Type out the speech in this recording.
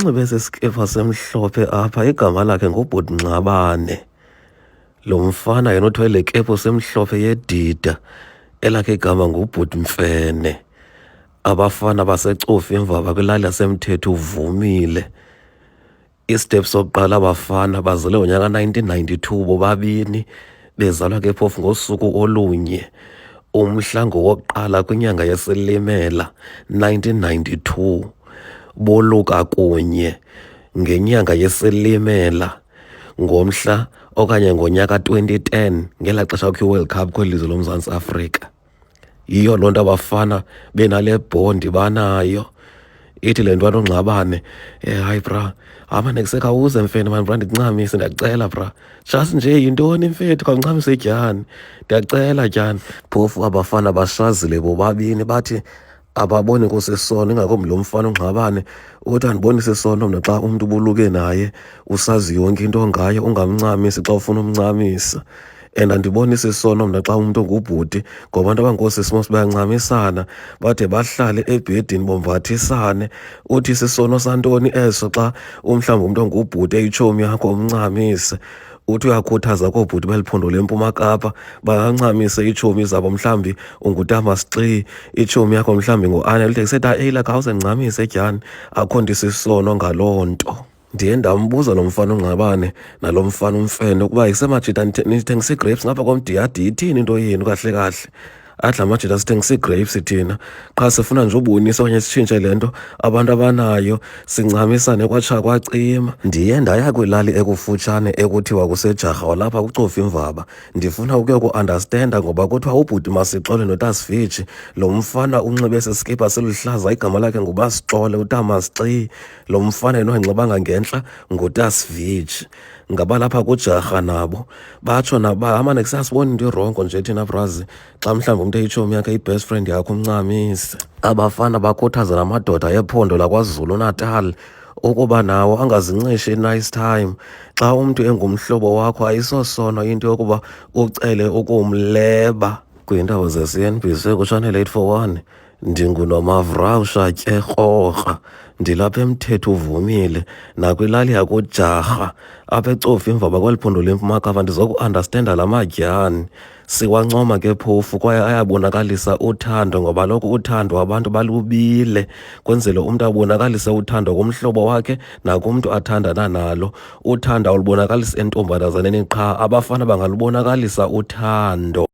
unxibe esiskipa semhlophe apha, igama lakhe nguBhuti Ngxabane. Lo mfana yena uthwele kepu semhlophe yedida, elakhe igama nguBhuti Mfene. Abafana basecofa imvaba kwilali yaseMthetho uvumile. Istep sokuqala abafana bazalwe ngonyaka 1992 bobabini, bezalwa ke phofu ngosuku olunye, umhla ngowokuqala kwinyanga yeSilimela 1992. Boluka kunye ngenyanga yeSilimela ngomhla okanye ngonyaka 2010 ngelaa xesha kukho iWorld Cup kweli lizwe loMzantsi Afrika. Yiyo loo nto abafana benale bhondi banayo. Ithi le ntwana uNgxabane, hayi bra, amane kusekawuze Mfene mani bra, ndincamise ndiyacela bra. Just nje yintoni mfethu, khawuncamise tyhani, ndiyacela tyhani. Phofu abafana bashazile bobabini bathi ababoni kusisono, ingakumbi lo mfana uNgxabane uthi andibonise isono mna xa umntu ubuluke naye usazi yonke into ngaye ungamncamisi xa ufuna umncamisa. And andibonise isono mna xa umntu ongubhuti, ngoba abantu abangoosisiMos bayancamisana bade bahlale ebhedini bomvathisane. Uthi isisono santoni eso xa mhlawumbi umntu ongubhuti eyitshomi yakho umncamise? Uthi uyakhuthaza koobhuti beliphondo leMpuma Kapa bancamise iitshomi zabo, mhlawumbi unguTamasxi, itshomi yakho mhlawumbi nguAnne, lithi kusetha eyila khawuze ncamise tyhani, akho nto isisono ngaloo nto. Ndiye ndambuza lo mfana uNgxabane nalo mfana uMfene ukuba yisemajita nithengisa ii-grapes ngapha komdiyadi, ithini into yenu kahle kahle? Adla amajita sithengisa ii-grapes thina, qha sifuna nje ubonisa okanye sitshintshe le nto abantu abanayo, sincamisane kwatsha kwacima. Ndiye ndaya kwilali ekufutshane ekuthiwa kuseJarha walapha kucofa imvaba, ndifuna ukuyoku-andastenda ngoba kuthiwa ubhuti Masixole noTasiviji. Lo mfana unxibe esiskipa siluhlaza, igama lakhe nguBasixole uTamasxi. Lo mfana yena onganxibanga ngentla nguTasiviji. Ngabalapha kuJarha nabo batsho naba amane kusasibona into irongo nje thina brazi xa mhlawumbi umntu eyitshomi yakhe i-best friend yakho umncamise. Abafana bakhuthaza namadoda ephondo laKwaZulu Natal ukuba nawo angazinxishi nice time. Xa umntu engumhlobo wakho ayisosono into yokuba ucele ukumleba. Kwiindawo ze-CNBC kuChannel 841 ndinguNomavraw Shatye Krogra, ndilapha eMthetho uvumile nakwilali yakuJarha apha ecofa imvaba kweli phondo leMpuma Kapa, ndizoku-andastenda la madyani. Siwancoma ke phofu kwaye ayabonakalisa uthando, ngoba lokho uthando abantu balubile, kwenzele umntu abonakalise uthando kumhlobo wakhe nakumntu athandana nalo. Uthando awulubonakalisa entombanazaneni qha, abafana bangalubonakalisa uthando.